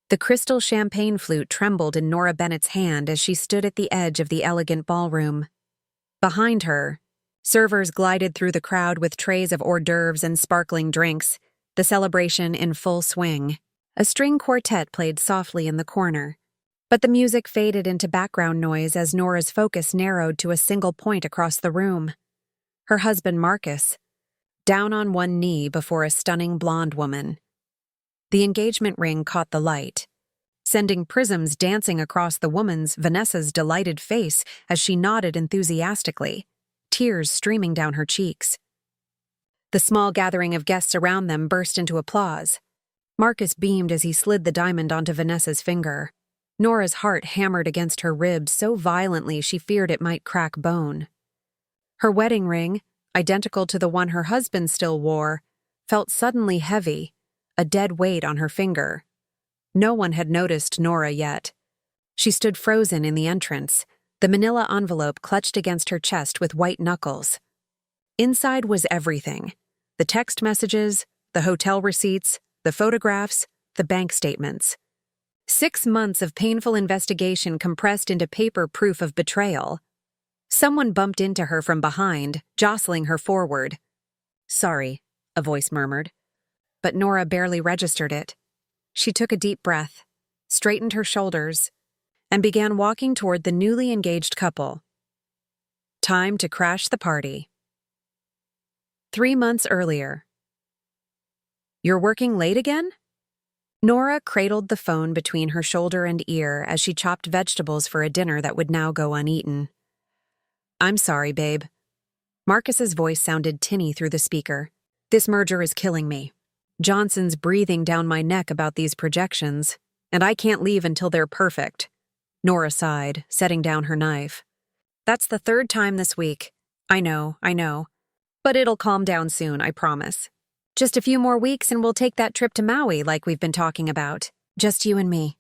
The crystal champagne flute trembled in Nora Bennett's hand as she stood at the edge of the elegant ballroom. Behind her, servers glided through the crowd with trays of hors d'oeuvres and sparkling drinks, the celebration in full swing. A string quartet played softly in the corner, but the music faded into background noise as Nora's focus narrowed to a single point across the room. Her husband Marcus, down on one knee before a stunning blonde woman. The engagement ring caught the light, sending prisms dancing across the woman's, Vanessa's, delighted face as she nodded enthusiastically, tears streaming down her cheeks. The small gathering of guests around them burst into applause. Marcus beamed as he slid the diamond onto Vanessa's finger. Nora's heart hammered against her ribs so violently she feared it might crack bone. Her wedding ring, identical to the one her husband still wore, felt suddenly heavy, a dead weight on her finger. No one had noticed Nora yet. She stood frozen in the entrance, the manila envelope clutched against her chest with white knuckles. Inside was everything: the text messages, the hotel receipts, the photographs, the bank statements. 6 months of painful investigation compressed into paper proof of betrayal. Someone bumped into her from behind, jostling her forward. "Sorry," a voice murmured. But Nora barely registered it. She took a deep breath, straightened her shoulders, and began walking toward the newly engaged couple. Time to crash the party. 3 months earlier. "You're working late again?" Nora cradled the phone between her shoulder and ear as she chopped vegetables for a dinner that would now go uneaten. "I'm sorry, babe." Marcus's voice sounded tinny through the speaker. "This merger is killing me. Johnson's breathing down my neck about these projections, and I can't leave until they're perfect." Nora sighed, setting down her knife. "That's the 3rd time this week. I know. But it'll calm down soon, I promise. Just a few more weeks and we'll take that trip to Maui like we've been talking about. Just you and me."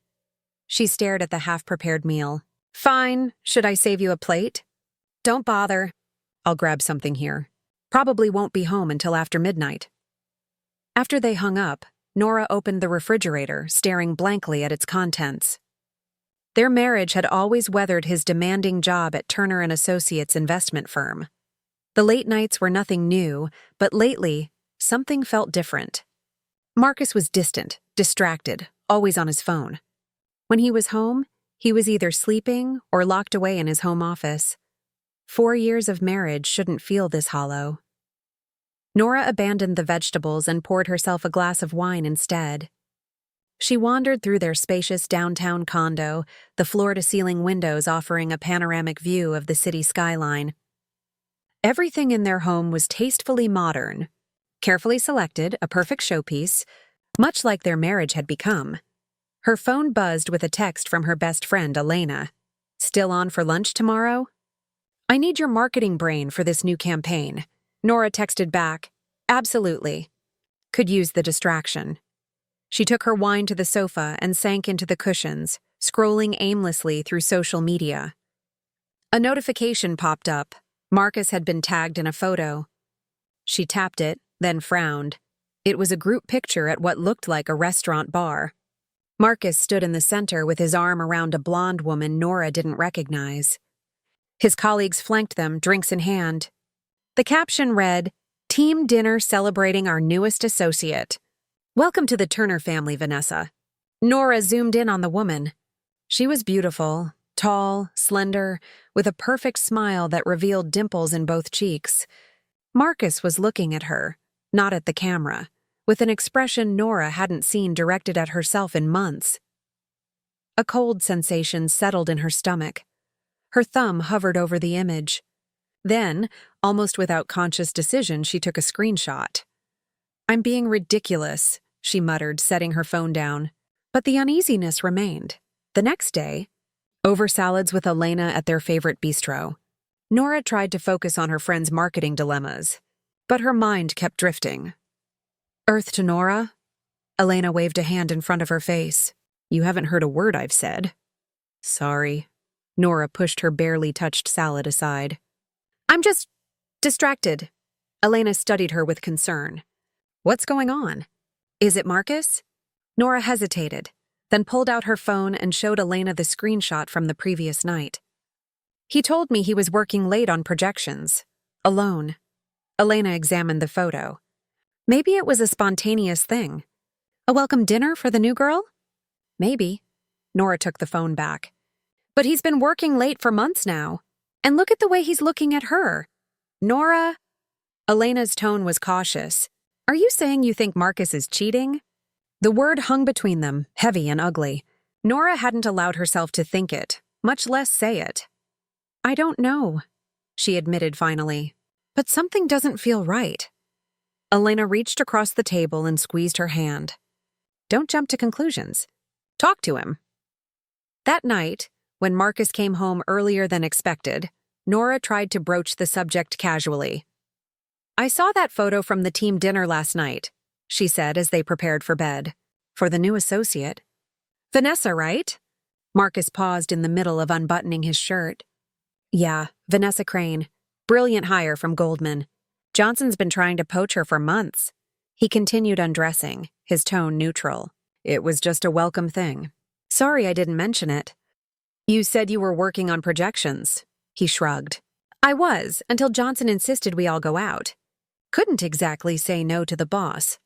She stared at the half-prepared meal. "Fine. Should I save you a plate?" "Don't bother. I'll grab something here. Probably won't be home until after midnight." After they hung up, Nora opened the refrigerator, staring blankly at its contents. Their marriage had always weathered his demanding job at Turner & Associates investment firm. The late nights were nothing new, but lately, something felt different. Marcus was distant, distracted, always on his phone. When he was home, he was either sleeping or locked away in his home office. 4 years of marriage shouldn't feel this hollow. Nora abandoned the vegetables and poured herself a glass of wine instead. She wandered through their spacious downtown condo, the floor-to-ceiling windows offering a panoramic view of the city skyline. Everything in their home was tastefully modern, carefully selected, a perfect showpiece, much like their marriage had become. Her phone buzzed with a text from her best friend, Elena. "Still on for lunch tomorrow?" "I need your marketing brain for this new campaign." Nora texted back, "Absolutely." Could use the distraction. She took her wine to the sofa and sank into the cushions, scrolling aimlessly through social media. A notification popped up. Marcus had been tagged in a photo. She tapped it, then frowned. It was a group picture at what looked like a restaurant bar. Marcus stood in the center with his arm around a blonde woman Nora didn't recognize. His colleagues flanked them, drinks in hand. The caption read, "Team dinner celebrating our newest associate. Welcome to the Turner family, Vanessa." Nora zoomed in on the woman. She was beautiful, tall, slender, with a perfect smile that revealed dimples in both cheeks. Marcus was looking at her, not at the camera, with an expression Nora hadn't seen directed at herself in months. A cold sensation settled in her stomach. Her thumb hovered over the image. Then, almost without conscious decision, she took a screenshot. "I'm being ridiculous," she muttered, setting her phone down. But the uneasiness remained. The next day, over salads with Elena at their favorite bistro, Nora tried to focus on her friend's marketing dilemmas, but her mind kept drifting. "Earth to Nora?" Elena waved a hand in front of her face. "You haven't heard a word I've said." "Sorry." Nora pushed her barely touched salad aside. "I'm just distracted." Elena studied her with concern. "What's going on? Is it Marcus?" Nora hesitated. then pulled out her phone and showed Elena the screenshot from the previous night. He told me he was working late on projections, alone. Elena examined the photo. Maybe it was a spontaneous thing. A welcome dinner for the new girl? Maybe. Nora took the phone back. But he's been working late for months now. And look at the way he's looking at her. Nora? Elena's tone was cautious. Are you saying you think Marcus is cheating? The word hung between them, heavy and ugly. Nora hadn't allowed herself to think it, much less say it. I don't know, she admitted finally. But something doesn't feel right. Elena reached across the table and squeezed her hand. Don't jump to conclusions. Talk to him. That night, when Marcus came home earlier than expected, Nora tried to broach the subject casually. I saw that photo from the team dinner last night, she said as they prepared for bed. For the new associate. Vanessa, right? Marcus paused in the middle of unbuttoning his shirt. Yeah, Vanessa Crane. Brilliant hire from Goldman. Johnson's been trying to poach her for months. He continued undressing, his tone neutral. It was just a welcome thing. Sorry I didn't mention it. You said you were working on projections. He shrugged. I was, until Johnson insisted we all go out. Couldn't exactly say no to the boss.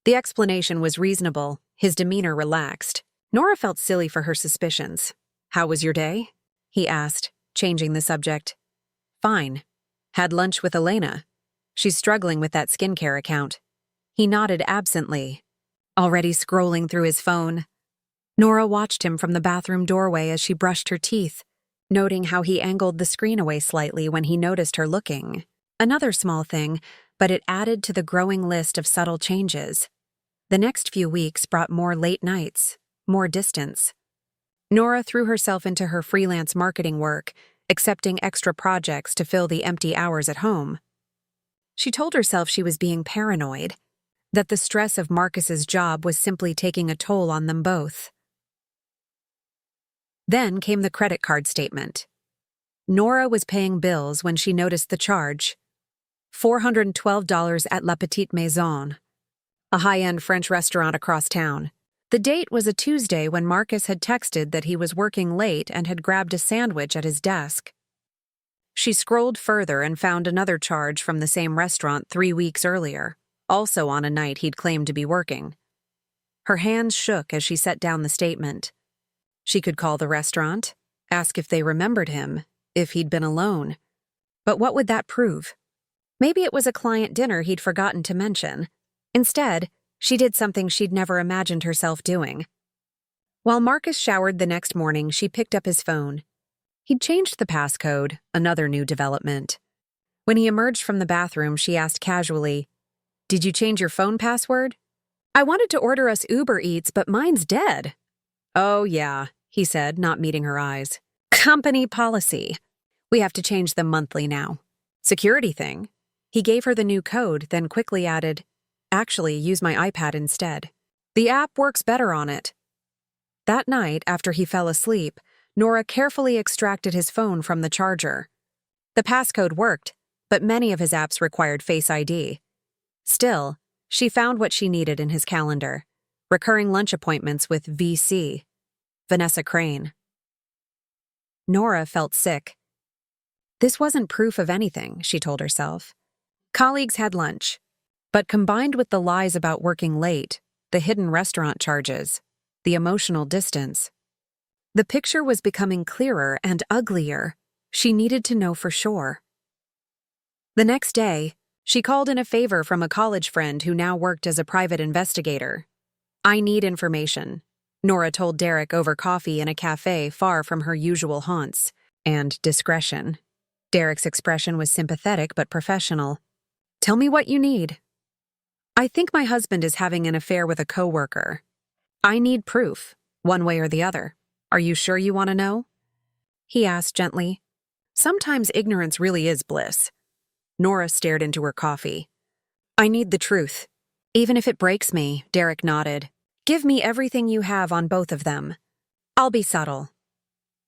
The explanation was reasonable, his demeanor relaxed. Nora felt silly for her suspicions. How was your day? He asked, changing the subject. Fine. Had lunch with Elena. She's struggling with that skincare account. He nodded absently, already scrolling through his phone. Nora watched him from the bathroom doorway as she brushed her teeth, noting how he angled the screen away slightly when he noticed her looking. Another small thing, but it added to the growing list of subtle changes. The next few weeks brought more late nights, more distance. Nora threw herself into her freelance marketing work, accepting extra projects to fill the empty hours at home. She told herself she was being paranoid, that the stress of Marcus's job was simply taking a toll on them both. Then came the credit card statement. Nora was paying bills when she noticed the charge. $412 at La Petite Maison, a high-end French restaurant across town. The date was a Tuesday when Marcus had texted that he was working late and had grabbed a sandwich at his desk. She scrolled further and found another charge from the same restaurant 3 weeks earlier, also on a night he'd claimed to be working. Her hands shook as she set down the statement. She could call the restaurant, ask if they remembered him, if he'd been alone. But what would that prove? Maybe it was a client dinner he'd forgotten to mention. Instead, she did something she'd never imagined herself doing. While Marcus showered the next morning, she picked up his phone. He'd changed the passcode, another new development. When he emerged from the bathroom, she asked casually, Did you change your phone password? I wanted to order us Uber Eats, but mine's dead. Oh, yeah, he said, not meeting her eyes. Company policy. We have to change them monthly now. Security thing. He gave her the new code, then quickly added, Actually, use my iPad instead. The app works better on it. That night, after he fell asleep, Nora carefully extracted his phone from the charger. The passcode worked, but many of his apps required Face ID. Still, she found what she needed in his calendar. Recurring lunch appointments with VC, Vanessa Crane. Nora felt sick. This wasn't proof of anything, she told herself. Colleagues had lunch, but combined with the lies about working late, the hidden restaurant charges, the emotional distance, the picture was becoming clearer and uglier. She needed to know for sure. The next day, she called in a favor from a college friend who now worked as a private investigator. I need information, Nora told Derek over coffee in a cafe far from her usual haunts, and discretion. Derek's expression was sympathetic but professional. Tell me what you need. I think my husband is having an affair with a coworker. I need proof, one way or the other. Are you sure you want to know? He asked gently. Sometimes ignorance really is bliss. Nora stared into her coffee. I need the truth. Even if it breaks me, Derek nodded. Give me everything you have on both of them. I'll be subtle.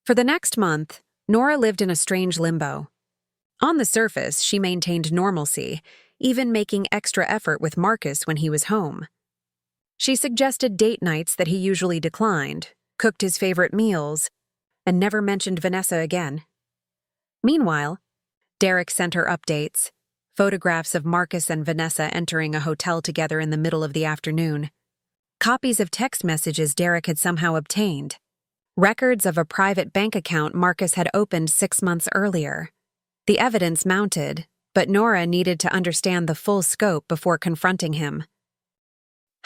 For the next month, Nora lived in a strange limbo. On the surface, she maintained normalcy, even making extra effort with Marcus when he was home. She suggested date nights that he usually declined, cooked his favorite meals, and never mentioned Vanessa again. Meanwhile, Derek sent her updates, photographs of Marcus and Vanessa entering a hotel together in the middle of the afternoon, copies of text messages Derek had somehow obtained, records of a private bank account Marcus had opened 6 months earlier. The evidence mounted, but Nora needed to understand the full scope before confronting him.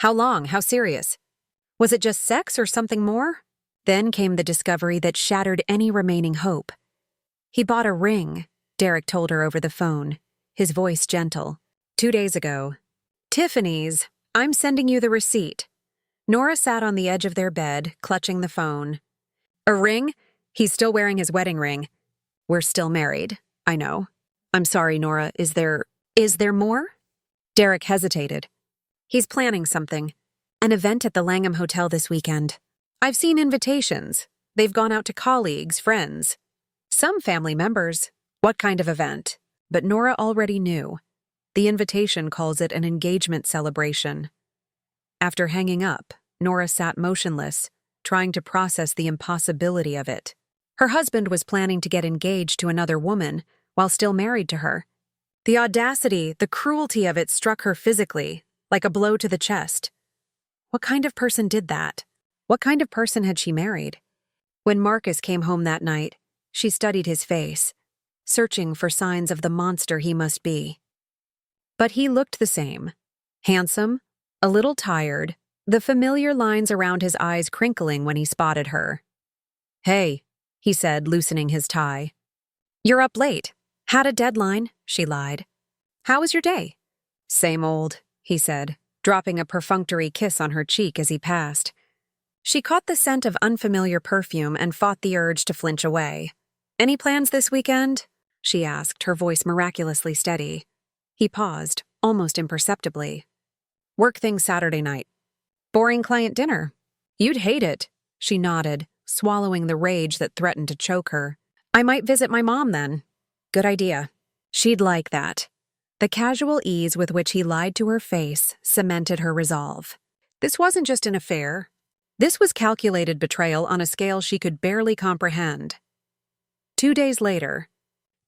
How long? How serious? Was it just sex or something more? Then came the discovery that shattered any remaining hope. He bought a ring, Derek told her over the phone, his voice gentle. 2 days ago. Tiffany's. I'm sending you the receipt. Nora sat on the edge of their bed, clutching the phone. A ring? He's still wearing his wedding ring. We're still married. I know. I'm sorry, Nora. Is there more? Derek hesitated. He's planning something. An event at the Langham Hotel this weekend. I've seen invitations. They've gone out to colleagues, friends. Some family members. What kind of event? But Nora already knew. The invitation calls it an engagement celebration. After hanging up, Nora sat motionless, trying to process the impossibility of it. Her husband was planning to get engaged to another woman while still married to her. The audacity, the cruelty of it struck her physically, like a blow to the chest. What kind of person did that? What kind of person had she married? When Marcus came home that night, she studied his face, searching for signs of the monster he must be. But he looked the same. Handsome, a little tired, the familiar lines around his eyes crinkling when he spotted her. Hey, he said, loosening his tie. You're up late. Had a deadline, she lied. How was your day? Same old, he said, dropping a perfunctory kiss on her cheek as he passed. She caught the scent of unfamiliar perfume and fought the urge to flinch away. Any plans this weekend? She asked, her voice miraculously steady. He paused, almost imperceptibly. Work thing Saturday night. Boring client dinner. You'd hate it, she nodded, swallowing the rage that threatened to choke her. I might visit my mom then. Good idea. She'd like that. The casual ease with which he lied to her face cemented her resolve. This wasn't just an affair. This was calculated betrayal on a scale she could barely comprehend. 2 days later,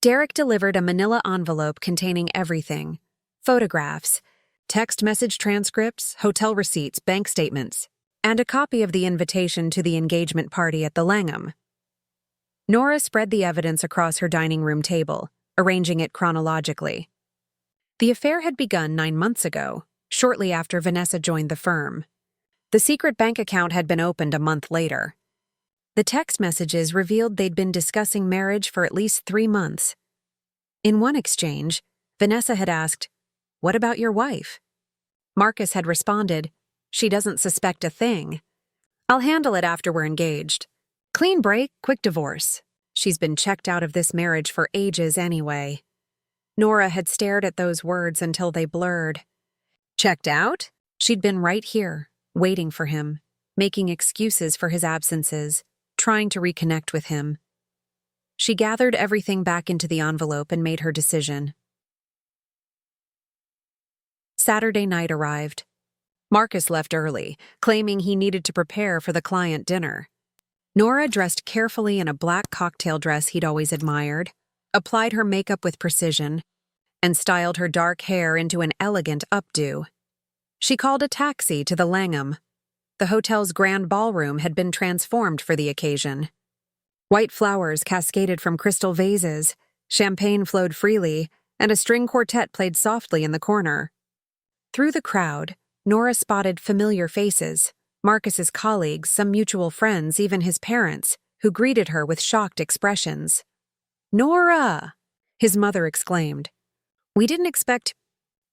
Derek delivered a manila envelope containing everything: photographs, text message transcripts, hotel receipts, bank statements, and a copy of the invitation to the engagement party at the Langham. Nora spread the evidence across her dining room table, arranging it chronologically. The affair had begun 9 months ago, shortly after Vanessa joined the firm. The secret bank account had been opened a month later. The text messages revealed they'd been discussing marriage for at least 3 months. In one exchange, Vanessa had asked, "What about your wife?" Marcus had responded, "She doesn't suspect a thing. I'll handle it after we're engaged. Clean break, quick divorce. She's been checked out of this marriage for ages anyway." Nora had stared at those words until they blurred. Checked out? She'd been right here, waiting for him, making excuses for his absences, trying to reconnect with him. She gathered everything back into the envelope and made her decision. Saturday night arrived. Marcus left early, claiming he needed to prepare for the client dinner. Nora dressed carefully in a black cocktail dress he'd always admired, applied her makeup with precision, and styled her dark hair into an elegant updo. She called a taxi to the Langham. The hotel's grand ballroom had been transformed for the occasion. White flowers cascaded from crystal vases, champagne flowed freely, and a string quartet played softly in the corner. Through the crowd, Nora spotted familiar faces, Marcus's colleagues, some mutual friends, even his parents, who greeted her with shocked expressions. "Nora!" his mother exclaimed. "We didn't expect—"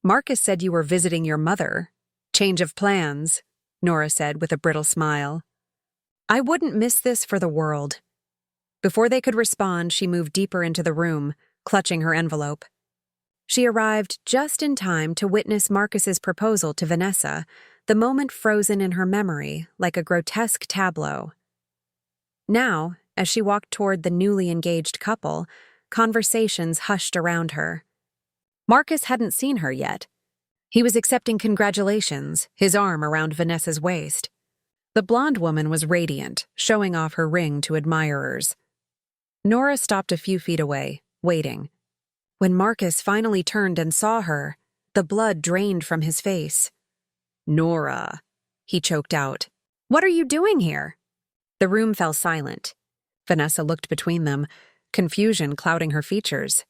"Marcus said you were visiting your mother. Change of plans," Nora said with a brittle smile. "I wouldn't miss this for the world." Before they could respond, she moved deeper into the room, clutching her envelope. She arrived just in time to witness Marcus's proposal to Vanessa, the moment frozen in her memory like a grotesque tableau. Now, as she walked toward the newly engaged couple, conversations hushed around her. Marcus hadn't seen her yet. He was accepting congratulations, his arm around Vanessa's waist. The blonde woman was radiant, showing off her ring to admirers. Nora stopped a few feet away, waiting. When Marcus finally turned and saw her, the blood drained from his face. "Nora," he choked out. "What are you doing here?" The room fell silent. Vanessa looked between them, confusion clouding her features.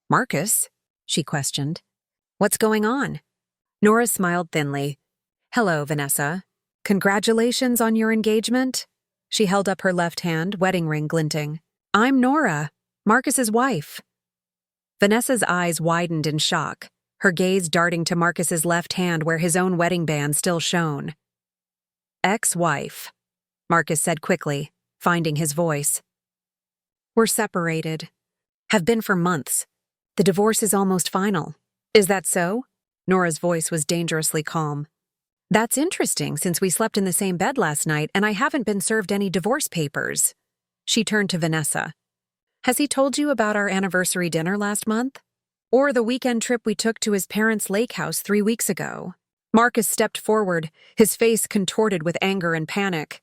"Marcus?" she questioned. "What's going on?" Nora smiled thinly. "Hello, Vanessa. Congratulations on your engagement." She held up her left hand, wedding ring glinting. "I'm Nora, Marcus's wife." Vanessa's eyes widened in shock, her gaze darting to Marcus's left hand where his own wedding band still shone. "Ex-wife," Marcus said quickly, finding his voice. "We're separated. Have been for months. The divorce is almost final. Is that so?" Nora's voice was dangerously calm. "That's interesting since we slept in the same bed last night and I haven't been served any divorce papers." She turned to Vanessa. "Has he told you about our anniversary dinner last month? Or the weekend trip we took to his parents' lake house 3 weeks ago?" Marcus stepped forward, his face contorted with anger and panic.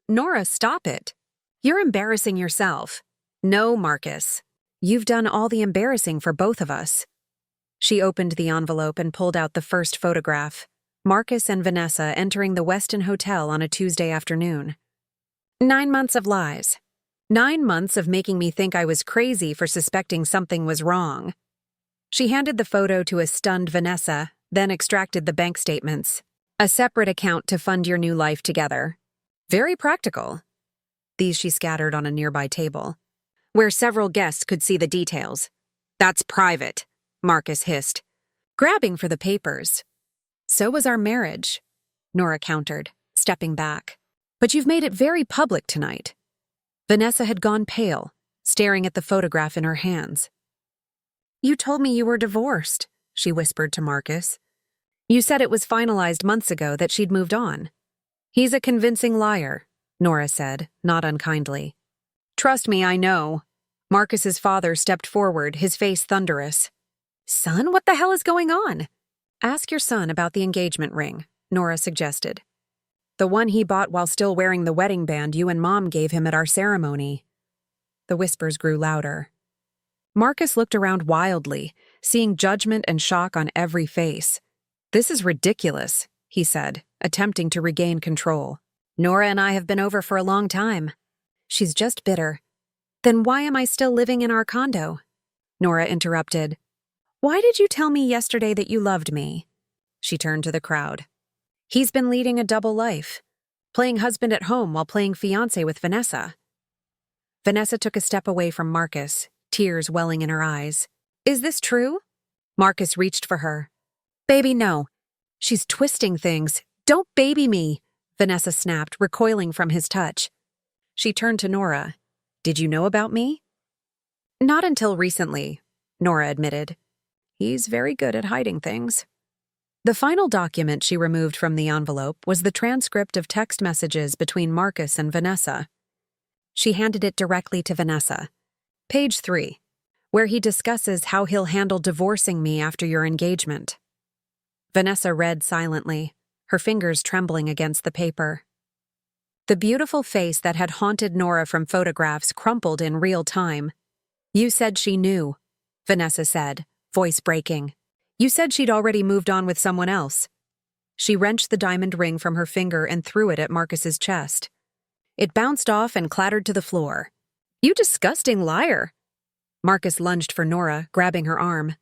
"Nora, stop it. You're embarrassing yourself." "No, Marcus. You've done all the embarrassing for both of us." She opened the envelope and pulled out the first photograph. Marcus and Vanessa entering the Westin Hotel on a Tuesday afternoon. 9 months of lies. 9 months of making me think I was crazy for suspecting something was wrong. She handed the photo to a stunned Vanessa, then extracted the bank statements. "A separate account to fund your new life together. Very practical." These she scattered on a nearby table, where several guests could see the details. "That's private," Marcus hissed, grabbing for the papers. "So was our marriage," Nora countered, stepping back. "But you've made it very public tonight." Vanessa had gone pale, staring at the photograph in her hands. "You told me you were divorced," she whispered to Marcus. "You said it was finalized months ago that she'd moved on." "He's a convincing liar," Nora said, not unkindly. "Trust me, I know." Marcus's father stepped forward, his face thunderous. "Son, what the hell is going on?" "Ask your son about the engagement ring," Nora suggested. "The one he bought while still wearing the wedding band you and Mom gave him at our ceremony." The whispers grew louder. Marcus looked around wildly, seeing judgment and shock on every face. "This is ridiculous," he said, attempting to regain control. "Nora and I have been over for a long time." "She's just bitter." "Then why am I still living in our condo?" Nora interrupted. "Why did you tell me yesterday that you loved me?" She turned to the crowd. "He's been leading a double life, playing husband at home while playing fiancé with Vanessa." Vanessa took a step away from Marcus, tears welling in her eyes. "Is this true?" Marcus reached for her. "Baby, no. She's twisting things. Don't baby me," Vanessa snapped, recoiling from his touch. She turned to Nora. "Did you know about me?" "Not until recently," Nora admitted. "He's very good at hiding things." The final document she removed from the envelope was the transcript of text messages between Marcus and Vanessa. She handed it directly to Vanessa. Page 3, where he discusses how he'll handle divorcing me after your engagement. Vanessa read silently, her fingers trembling against the paper. The beautiful face that had haunted Nora from photographs crumpled in real time. "You said she knew," Vanessa said, voice breaking. "You said she'd already moved on with someone else." She wrenched the diamond ring from her finger and threw it at Marcus's chest. It bounced off and clattered to the floor. "You disgusting liar!" Marcus lunged for Nora, grabbing her arm.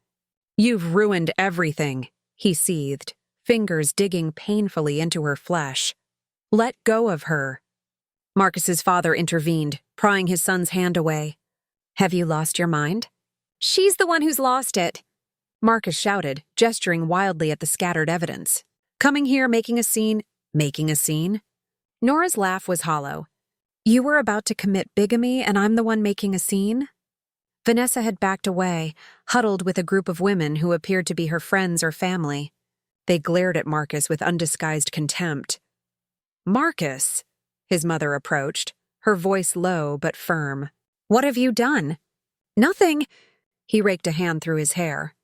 "You've ruined everything," he seethed, fingers digging painfully into her flesh. "Let go of her." Marcus's father intervened, prying his son's hand away. "Have you lost your mind?" "She's the one who's lost it," Marcus shouted, gesturing wildly at the scattered evidence. "Coming here, making a scene." "Making a scene?" Nora's laugh was hollow. "You were about to commit bigamy and I'm the one making a scene?" Vanessa had backed away, huddled with a group of women who appeared to be her friends or family. They glared at Marcus with undisguised contempt. "Marcus," his mother approached, her voice low but firm. "What have you done?" "Nothing." He raked a hand through his hair.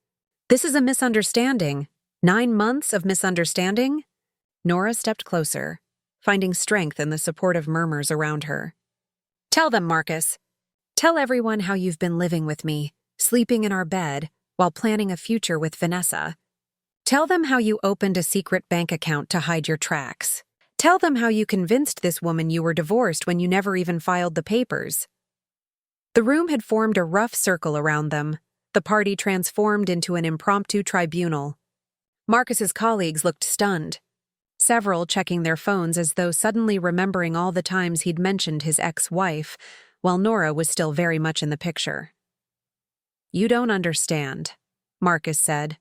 "This is a misunderstanding." 9 months of misunderstanding? Nora stepped closer, finding strength in the supportive murmurs around her. Tell them, Marcus. Tell everyone how you've been living with me, sleeping in our bed, while planning a future with Vanessa. Tell them how you opened a secret bank account to hide your tracks. Tell them how you convinced this woman you were divorced when you never even filed the papers. The room had formed a rough circle around them, the party transformed into an impromptu tribunal. Marcus's colleagues looked stunned, several checking their phones as though suddenly remembering all the times he'd mentioned his ex-wife, while Nora was still very much in the picture. You don't understand, Marcus said,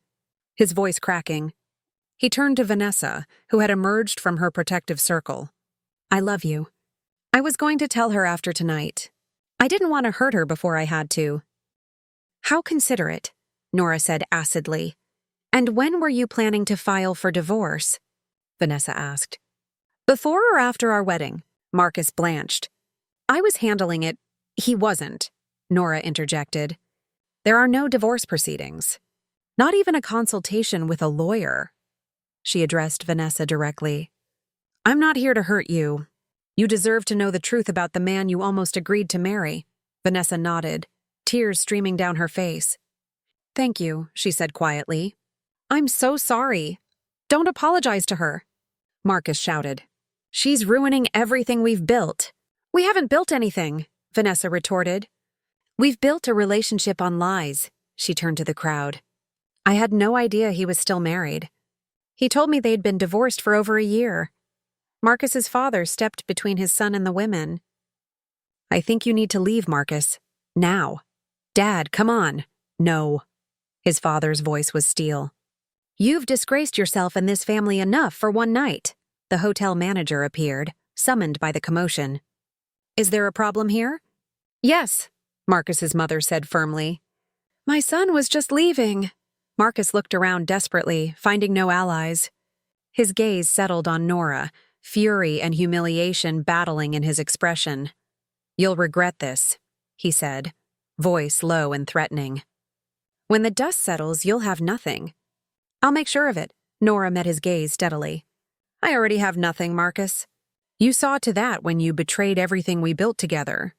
his voice cracking. He turned to Vanessa, who had emerged from her protective circle. I love you. I was going to tell her after tonight. I didn't want to hurt her before I had to. How considerate, Nora said acidly. And when were you planning to file for divorce? Vanessa asked. Before or after our wedding? Marcus blanched. I was handling it. He wasn't, Nora interjected. There are no divorce proceedings. Not even a consultation with a lawyer. She addressed Vanessa directly. I'm not here to hurt you. You deserve to know the truth about the man you almost agreed to marry. Vanessa nodded, tears streaming down her face. Thank you, she said quietly. I'm so sorry. Don't apologize to her, Marcus shouted. She's ruining everything we've built. We haven't built anything, Vanessa retorted. We've built a relationship on lies, she turned to the crowd. I had no idea he was still married. He told me they'd been divorced for over a year. Marcus's father stepped between his son and the women. I think you need to leave, Marcus. Now. Dad, come on. No. His father's voice was steel. You've disgraced yourself and this family enough for one night. The hotel manager appeared, summoned by the commotion. Is there a problem here? Yes, Marcus's mother said firmly. My son was just leaving. Marcus looked around desperately, finding no allies. His gaze settled on Nora, fury and humiliation battling in his expression. You'll regret this, he said, voice low and threatening. When the dust settles, you'll have nothing. I'll make sure of it. Nora met his gaze steadily. I already have nothing, Marcus. You saw to that when you betrayed everything we built together.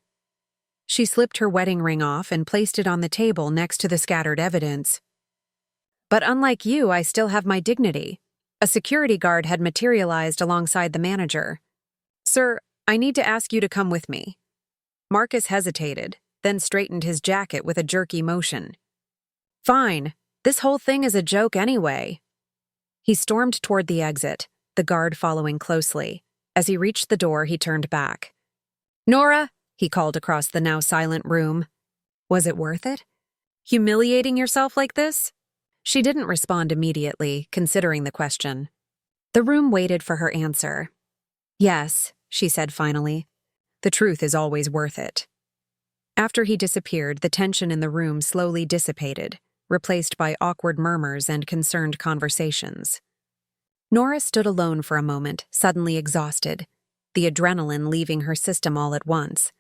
She slipped her wedding ring off and placed it on the table next to the scattered evidence. But unlike you, I still have my dignity. A security guard had materialized alongside the manager. Sir, I need to ask you to come with me. Marcus hesitated, then straightened his jacket with a jerky motion. Fine. This whole thing is a joke anyway. He stormed toward the exit, the guard following closely. As he reached the door, he turned back. Nora, he called across the now silent room. Was it worth it? Humiliating yourself like this? She didn't respond immediately, considering the question. The room waited for her answer. Yes, she said finally. The truth is always worth it. After he disappeared, the tension in the room slowly dissipated, replaced by awkward murmurs and concerned conversations. Nora stood alone for a moment, suddenly exhausted, the adrenaline leaving her system all at once.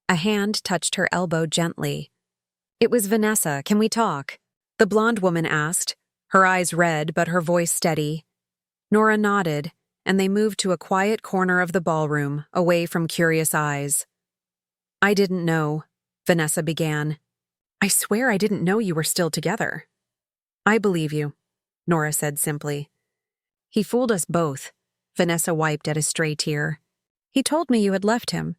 A hand touched her elbow gently. It was Vanessa. Can we talk? The blonde woman asked, her eyes red but her voice steady. Nora nodded, and they moved to a quiet corner of the ballroom, away from curious eyes. I didn't know, Vanessa began. I swear I didn't know you were still together. I believe you, Nora said simply. He fooled us both, Vanessa wiped at a stray tear. He told me you had left him.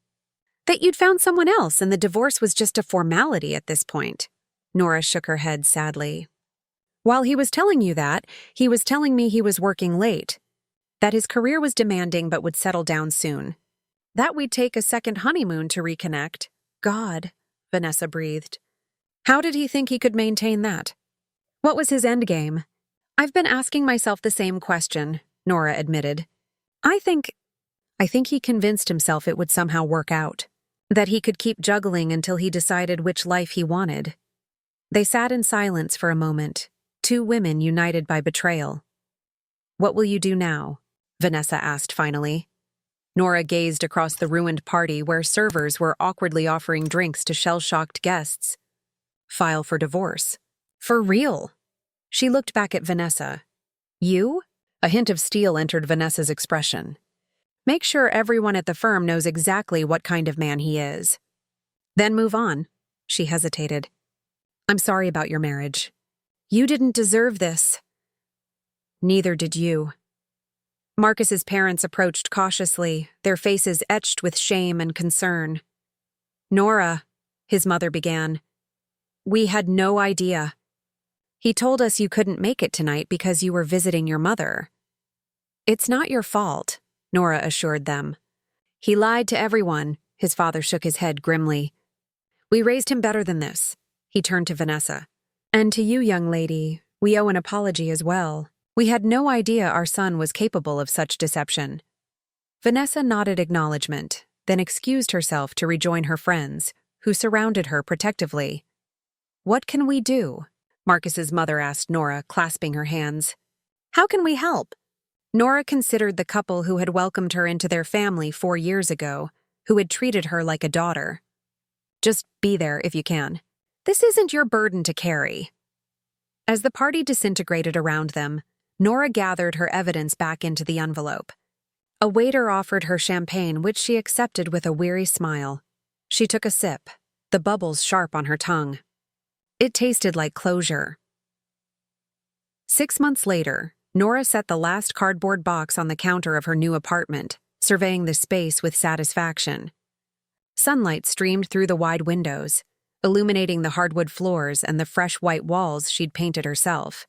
That you'd found someone else and the divorce was just a formality at this point. Nora shook her head sadly. While he was telling you that, he was telling me he was working late, that his career was demanding but would settle down soon, that we'd take a second honeymoon to reconnect. God, Vanessa breathed. How did he think he could maintain that? What was his endgame? I've been asking myself the same question, Nora admitted. I think he convinced himself it would somehow work out, that he could keep juggling until he decided which life he wanted. They sat in silence for a moment, two women united by betrayal. What will you do now? Vanessa asked finally. Nora gazed across the ruined party where servers were awkwardly offering drinks to shell-shocked guests. File for divorce. For real. She looked back at Vanessa, You? A hint of steel entered Vanessa's expression. Make sure everyone at the firm knows exactly what kind of man he is. Then move on. She hesitated. I'm sorry about your marriage. You didn't deserve this. Neither did you. Marcus's parents approached cautiously, their faces etched with shame and concern. Nora, his mother began. We had no idea. He told us you couldn't make it tonight because you were visiting your mother. It's not your fault, Nora assured them. He lied to everyone, his father shook his head grimly. We raised him better than this. He turned to Vanessa. And to you, young lady, we owe an apology as well. We had no idea our son was capable of such deception. Vanessa nodded acknowledgement, then excused herself to rejoin her friends, who surrounded her protectively. What can we do? Marcus's mother asked Nora, clasping her hands. How can we help? Nora considered the couple who had welcomed her into their family 4 years ago, who had treated her like a daughter. Just be there if you can. This isn't your burden to carry. As the party disintegrated around them, Nora gathered her evidence back into the envelope. A waiter offered her champagne, which she accepted with a weary smile. She took a sip, the bubbles sharp on her tongue. It tasted like closure. 6 months later, Nora set the last cardboard box on the counter of her new apartment, surveying the space with satisfaction. Sunlight streamed through the wide windows, illuminating the hardwood floors and the fresh white walls she'd painted herself.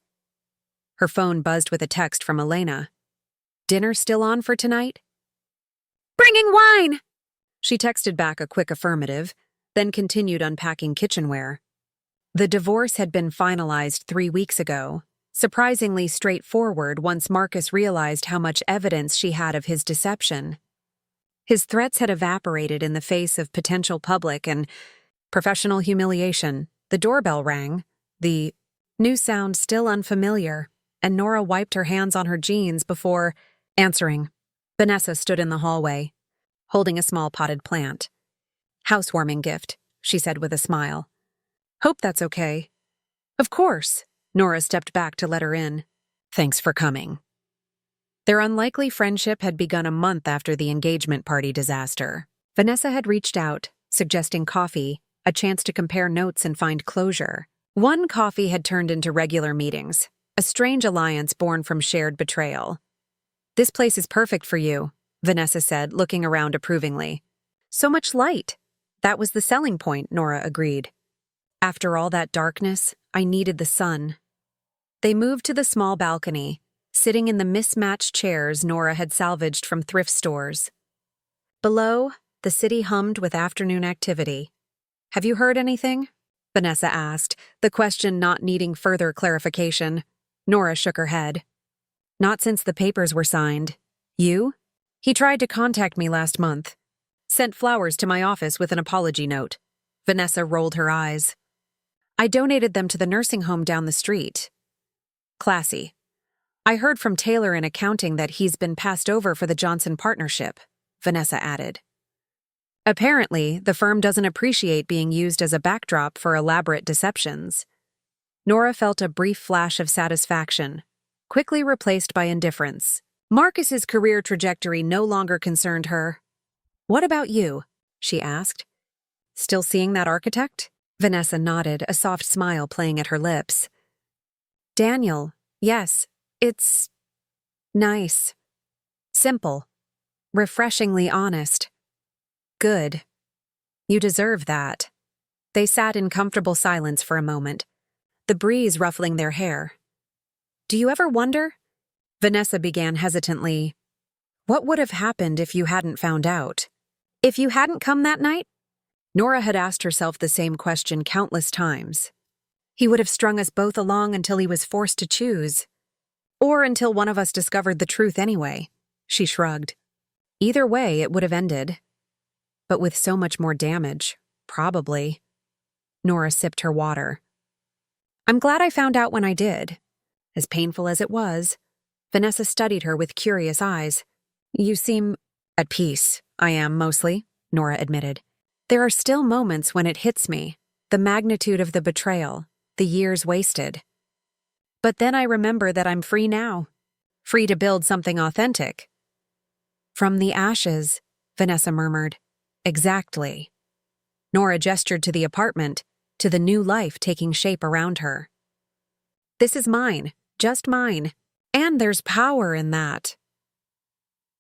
Her phone buzzed with a text from Elena. Dinner still on for tonight? Bringing wine! She texted back a quick affirmative, then continued unpacking kitchenware. The divorce had been finalized 3 weeks ago, surprisingly straightforward once Marcus realized how much evidence she had of his deception. His threats had evaporated in the face of potential public and professional humiliation. The doorbell rang, the new sound still unfamiliar, and Nora wiped her hands on her jeans before answering. Vanessa stood in the hallway, holding a small potted plant. Housewarming gift, she said with a smile. Hope that's okay. Of course. Nora stepped back to let her in. Thanks for coming. Their unlikely friendship had begun a month after the engagement party disaster. Vanessa had reached out, suggesting coffee, a chance to compare notes and find closure. One coffee had turned into regular meetings, a strange alliance born from shared betrayal. This place is perfect for you, Vanessa said, looking around approvingly. So much light. That was the selling point, Nora agreed. After all that darkness, I needed the sun. They moved to the small balcony, sitting in the mismatched chairs Nora had salvaged from thrift stores. Below, the city hummed with afternoon activity. Have you heard anything? Vanessa asked, the question not needing further clarification. Nora shook her head. Not since the papers were signed. You? He tried to contact me last month. Sent flowers to my office with an apology note. Vanessa rolled her eyes. I donated them to the nursing home down the street. Classy. I heard from Taylor in accounting that he's been passed over for the Johnson partnership, Vanessa added. Apparently, the firm doesn't appreciate being used as a backdrop for elaborate deceptions. Nora felt a brief flash of satisfaction, quickly replaced by indifference. Marcus's career trajectory no longer concerned her. What about you? She asked. Still seeing that architect? Vanessa nodded, a soft smile playing at her lips. Daniel, yes, it's nice. Simple. Refreshingly honest. Good. You deserve that. They sat in comfortable silence for a moment, the breeze ruffling their hair. Do you ever wonder? Vanessa began hesitantly. What would have happened if you hadn't found out? If you hadn't come that night? Nora had asked herself the same question countless times. He would have strung us both along until he was forced to choose. Or until one of us discovered the truth anyway, she shrugged. Either way, it would have ended. But with so much more damage, probably. Nora sipped her water. I'm glad I found out when I did. As painful as it was, Vanessa studied her with curious eyes. You seem at peace. I am, mostly, Nora admitted. There are still moments when it hits me, the magnitude of the betrayal, the years wasted. But then I remember that I'm free now, free to build something authentic. From the ashes, Vanessa murmured. Exactly. Nora gestured to the apartment, to the new life taking shape around her. This is mine, just mine, and there's power in that.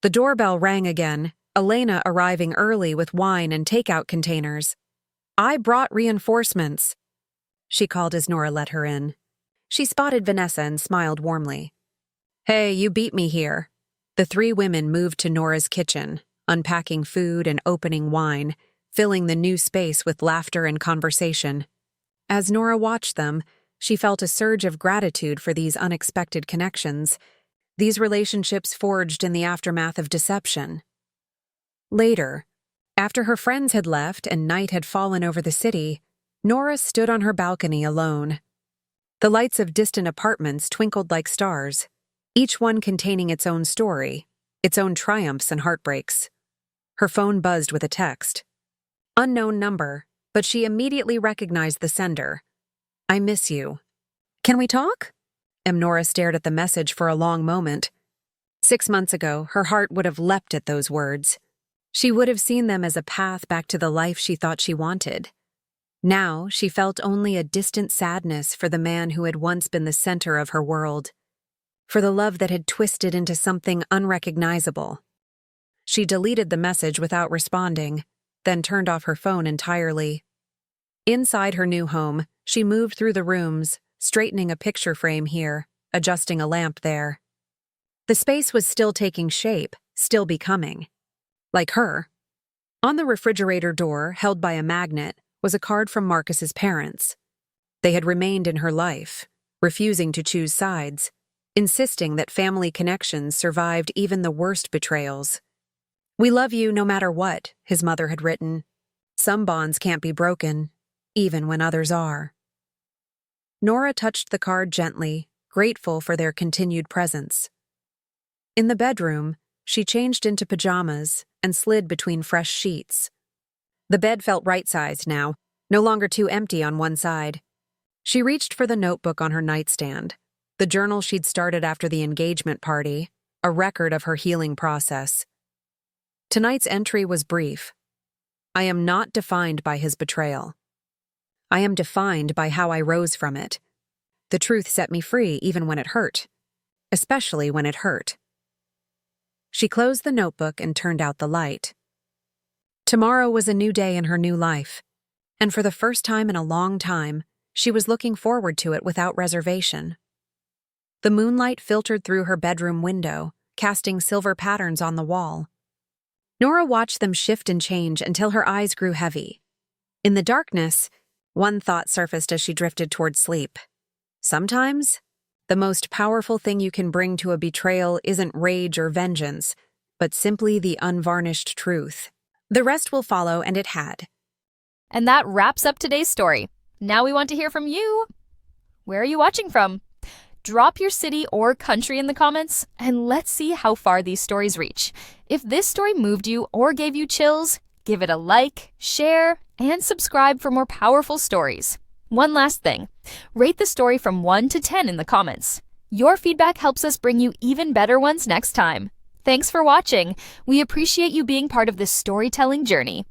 The doorbell rang again, Elena arriving early with wine and takeout containers. I brought reinforcements, she called as Nora let her in. She spotted Vanessa and smiled warmly. Hey, you beat me here. The three women moved to Nora's kitchen, unpacking food and opening wine, filling the new space with laughter and conversation. As Nora watched them, she felt a surge of gratitude for these unexpected connections, these relationships forged in the aftermath of deception. Later, after her friends had left and night had fallen over the city, Nora stood on her balcony alone. The lights of distant apartments twinkled like stars, each one containing its own story, its own triumphs and heartbreaks. Her phone buzzed with a text. Unknown number, but she immediately recognized the sender. I miss you. Can we talk? Nora stared at the message for a long moment. 6 months ago, her heart would have leapt at those words. She would have seen them as a path back to the life she thought she wanted. Now, she felt only a distant sadness for the man who had once been the center of her world, for the love that had twisted into something unrecognizable. She deleted the message without responding, then turned off her phone entirely. Inside her new home, she moved through the rooms, straightening a picture frame here, adjusting a lamp there. The space was still taking shape, still becoming. Like her. On the refrigerator door, held by a magnet, was a card from Marcus's parents. They had remained in her life, refusing to choose sides, insisting that family connections survived even the worst betrayals. We love you no matter what, his mother had written. Some bonds can't be broken, even when others are. Nora touched the card gently, grateful for their continued presence. In the bedroom, she changed into pajamas and slid between fresh sheets. The bed felt right-sized now, no longer too empty on one side. She reached for the notebook on her nightstand, the journal she'd started after the engagement party, a record of her healing process. Tonight's entry was brief. I am not defined by his betrayal. I am defined by how I rose from it. The truth set me free even when it hurt, especially when it hurt. She closed the notebook and turned out the light. Tomorrow was a new day in her new life, and for the first time in a long time, she was looking forward to it without reservation. The moonlight filtered through her bedroom window, casting silver patterns on the wall. Nora watched them shift and change until her eyes grew heavy. In the darkness, one thought surfaced as she drifted toward sleep. Sometimes, the most powerful thing you can bring to a betrayal isn't rage or vengeance, but simply the unvarnished truth. The rest will follow, and it had. And that wraps up today's story. Now we want to hear from you. Where are you watching from? Drop your city or country in the comments, and let's see how far these stories reach. If this story moved you or gave you chills, give it a like, share, and subscribe for more powerful stories. One last thing, rate the story from 1 to 10 in the comments. Your feedback helps us bring you even better ones next time. Thanks for watching. We appreciate you being part of this storytelling journey.